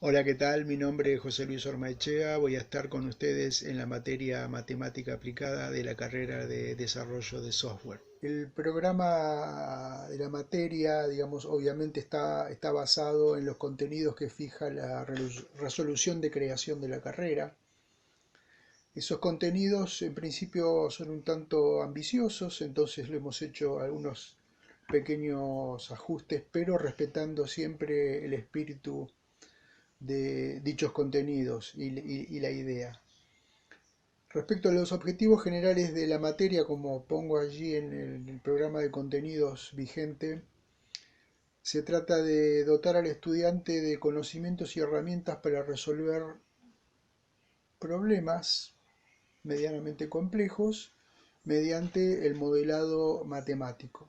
Hola, ¿qué tal? Mi nombre es José Luis Ormaechea. Voy a estar con ustedes en la materia Matemática Aplicada de la carrera de Desarrollo de Software. El programa de la materia, digamos, obviamente está basado en los contenidos que fija la resolución de creación de la carrera. Esos contenidos en principio son un tanto ambiciosos, entonces le hemos hecho algunos pequeños ajustes, pero respetando siempre el espíritu de dichos contenidos y la idea. Respecto a los objetivos generales de la materia, como pongo allí en el programa de contenidos vigente, se trata de dotar al estudiante de conocimientos y herramientas para resolver problemas medianamente complejos mediante el modelado matemático.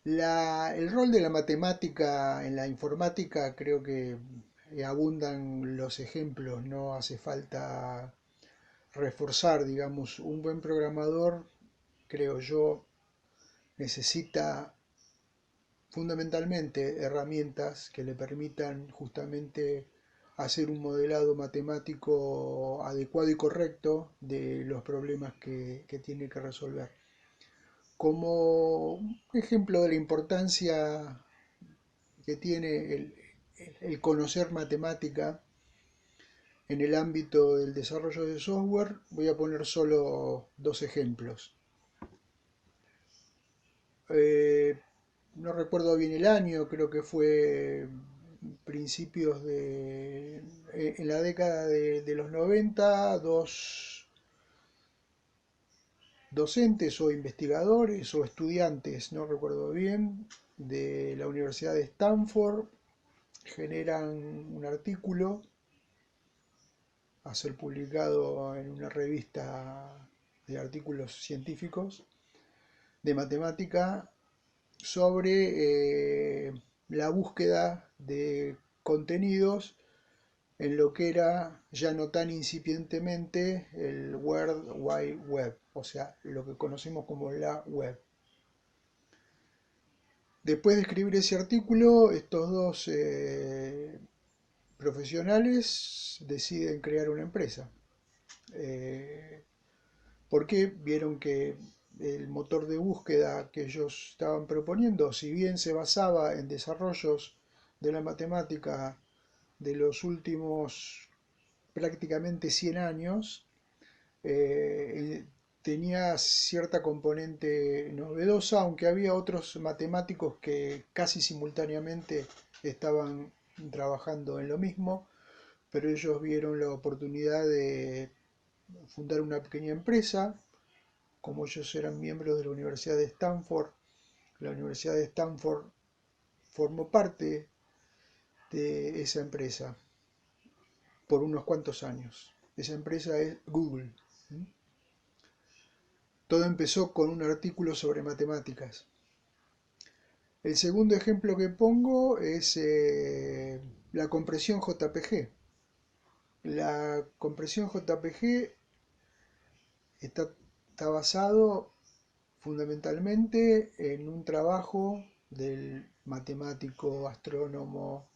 El rol de la matemática en la informática creo que abundan los ejemplos, no hace falta reforzar, digamos, un buen programador, creo yo, necesita fundamentalmente herramientas que le permitan justamente hacer un modelado matemático adecuado y correcto de los problemas que tiene que resolver. Como ejemplo de la importancia que tiene el conocer matemática en el ámbito del desarrollo de software, voy a poner solo dos ejemplos. Eh, no recuerdo bien el año, creo que fue principios en la década de los 90, dos docentes o investigadores o estudiantes, no recuerdo bien, de la Universidad de Stanford generan un artículo a ser publicado en una revista de artículos científicos de matemática sobre la búsqueda de contenidos en lo que era ya no tan incipientemente el World Wide Web, o sea, lo que conocemos como la web. Después de escribir ese artículo, estos dos profesionales deciden crear una empresa. Eh, porque vieron que el motor de búsqueda que ellos estaban proponiendo, si bien se basaba en desarrollos de la matemática de los últimos prácticamente 100 años, tenía cierta componente novedosa, aunque había otros matemáticos que casi simultáneamente estaban trabajando en lo mismo, pero ellos vieron la oportunidad de fundar una pequeña empresa. Como ellos eran miembros de la Universidad de Stanford, la Universidad de Stanford formó parte de esa empresa por unos cuantos años. Esa empresa es Google. Todo empezó con un artículo sobre matemáticas. El segundo ejemplo que pongo es la compresión JPG. La compresión JPG está, está basado fundamentalmente en un trabajo del matemático, astrónomo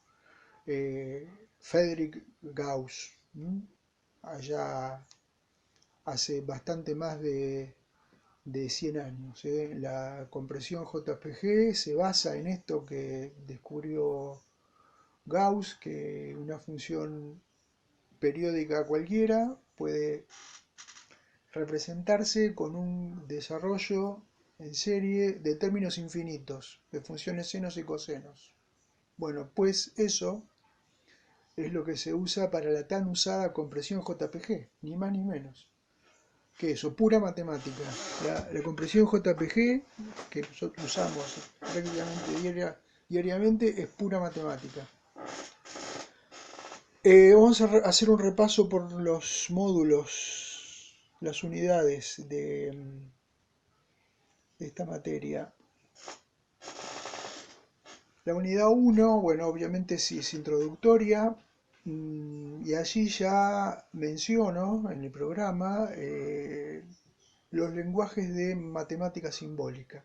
eh, Friedrich Gauss, allá hace bastante más de 100 años. La compresión JPG se basa en esto que descubrió Gauss, que una función periódica cualquiera puede representarse con un desarrollo en serie de términos infinitos, de funciones senos y cosenos. Bueno, pues eso es lo que se usa para la tan usada compresión JPG, ni más ni menos. ¿Qué es eso? Pura matemática. La compresión JPG que nosotros usamos prácticamente diariamente es pura matemática. Vamos a hacer un repaso por los módulos, las unidades de esta materia. La unidad 1, bueno, obviamente sí es introductoria, y allí ya menciono en el programa los lenguajes de matemática simbólica.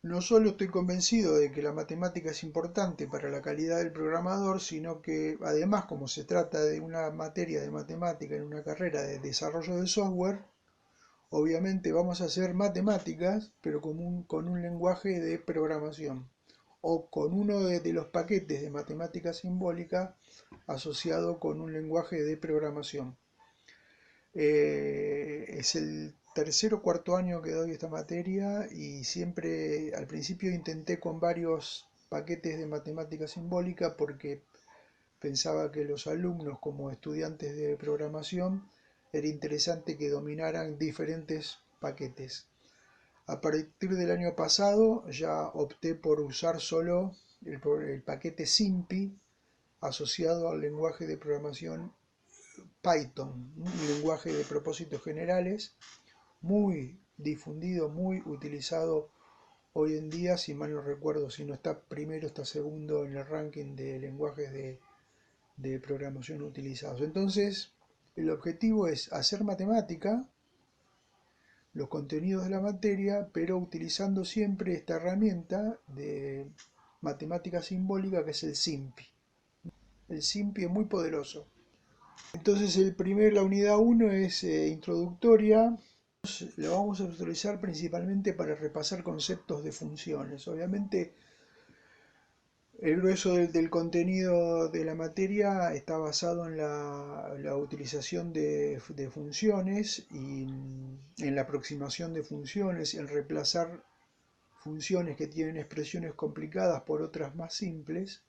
No solo estoy convencido de que la matemática es importante para la calidad del programador, sino que además, como se trata de una materia de matemática en una carrera de desarrollo de software, obviamente vamos a hacer matemáticas, pero con un lenguaje de programación o con uno de los paquetes de matemática simbólica asociado con un lenguaje de programación. Es el tercer o cuarto año que doy esta materia y siempre al principio intenté con varios paquetes de matemática simbólica porque pensaba que los alumnos como estudiantes de programación era interesante que dominaran diferentes paquetes. A partir del año pasado ya opté por usar solo el paquete SIMPI asociado al lenguaje de programación Python, un lenguaje de propósitos generales muy difundido, muy utilizado hoy en día, si mal no recuerdo, si no está primero, está segundo en el ranking de lenguajes de programación utilizados. Entonces, el objetivo es hacer matemática, los contenidos de la materia, pero utilizando siempre esta herramienta de matemática simbólica que es el SIMPI. El SIMPI es muy poderoso. Entonces la unidad uno es introductoria. Lo vamos a utilizar principalmente para repasar conceptos de funciones. Obviamente el grueso del contenido de la materia está basado en la utilización de funciones y en la aproximación de funciones, en reemplazar funciones que tienen expresiones complicadas por otras más simples.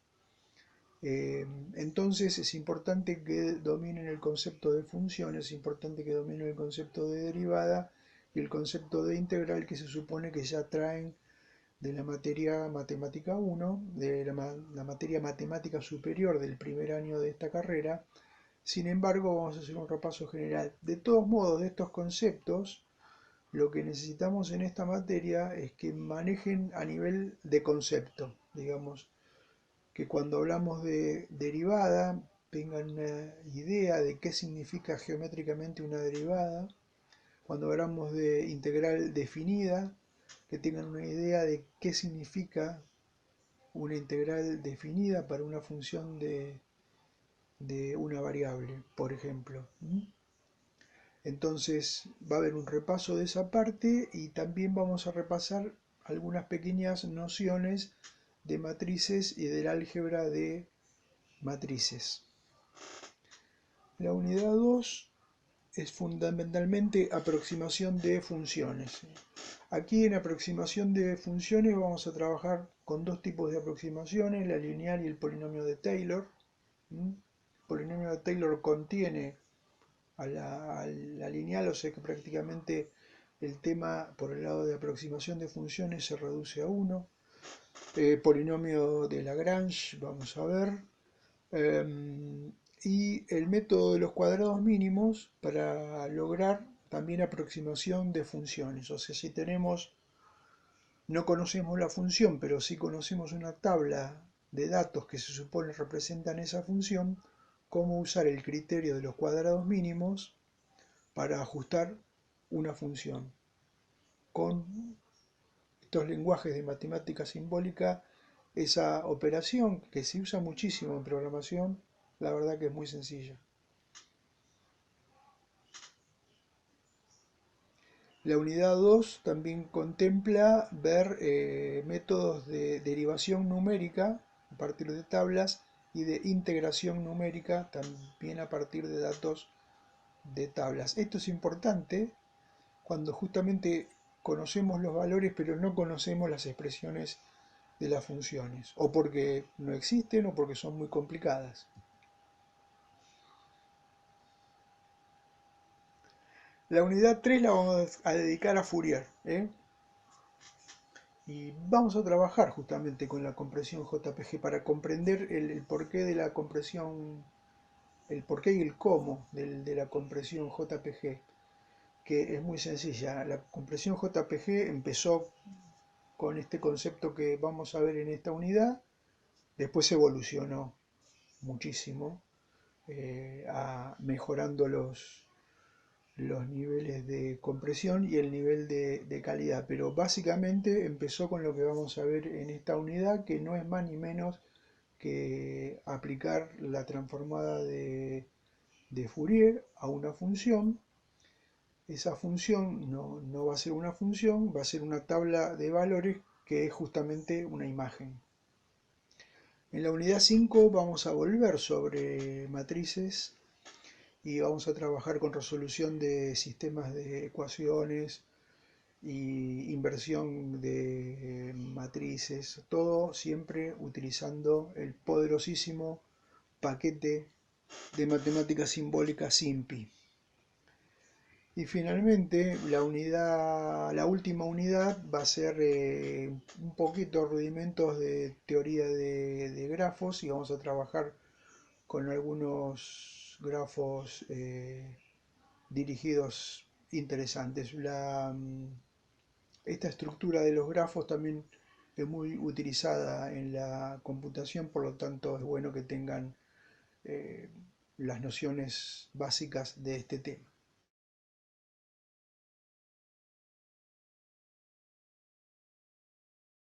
Entonces es importante que dominen el concepto de función, es importante que dominen el concepto de derivada y el concepto de integral que se supone que ya traen de la materia matemática 1, de la materia matemática superior del primer año de esta carrera. Sin embargo, vamos a hacer un repaso general. De todos modos, de estos conceptos, lo que necesitamos en esta materia es que manejen a nivel de concepto, digamos, que cuando hablamos de derivada tengan una idea de qué significa geométricamente una derivada, cuando hablamos de integral definida, que tengan una idea de qué significa una integral definida para una función de una variable, por ejemplo. Entonces va a haber un repaso de esa parte y también vamos a repasar algunas pequeñas nociones de matrices y del álgebra de matrices. La unidad 2 es fundamentalmente aproximación de funciones. Aquí en aproximación de funciones vamos a trabajar con dos tipos de aproximaciones, la lineal y el polinomio de Taylor. El polinomio de Taylor contiene a la lineal, o sea que prácticamente el tema por el lado de aproximación de funciones se reduce a uno. Polinomio de Lagrange, vamos a ver. Y el método de los cuadrados mínimos para lograr también aproximación de funciones. O sea, si no conocemos la función, pero sí conocemos una tabla de datos que se supone representan esa función, cómo usar el criterio de los cuadrados mínimos para ajustar una función. Con estos lenguajes de matemática simbólica, esa operación que se usa muchísimo en programación, la verdad que es muy sencilla. La unidad 2 también contempla ver métodos de derivación numérica a partir de tablas y de integración numérica también a partir de datos de tablas. Esto es importante cuando justamente conocemos los valores pero no conocemos las expresiones de las funciones, o porque no existen o porque son muy complicadas. La unidad 3 la vamos a dedicar a Fourier, y vamos a trabajar justamente con la compresión JPG para comprender el porqué de la compresión, el porqué y el cómo de la compresión JPG, que es muy sencilla. La compresión JPG empezó con este concepto que vamos a ver en esta unidad, después evolucionó muchísimo, mejorando los niveles de compresión y el nivel de calidad, pero básicamente empezó con lo que vamos a ver en esta unidad, que no es más ni menos que aplicar la transformada de Fourier a una función. Esa función no va a ser una función, va a ser una tabla de valores que es justamente una imagen. En la unidad 5 vamos a volver sobre matrices y vamos a trabajar con resolución de sistemas de ecuaciones y inversión de matrices, todo siempre utilizando el poderosísimo paquete de matemática simbólica SIMPI. Y finalmente la última unidad va a ser un poquito rudimentos de teoría de grafos y vamos a trabajar con algunos grafos dirigidos interesantes. Esta estructura de los grafos también es muy utilizada en la computación, por lo tanto es bueno que tengan eh, las nociones básicas de este tema.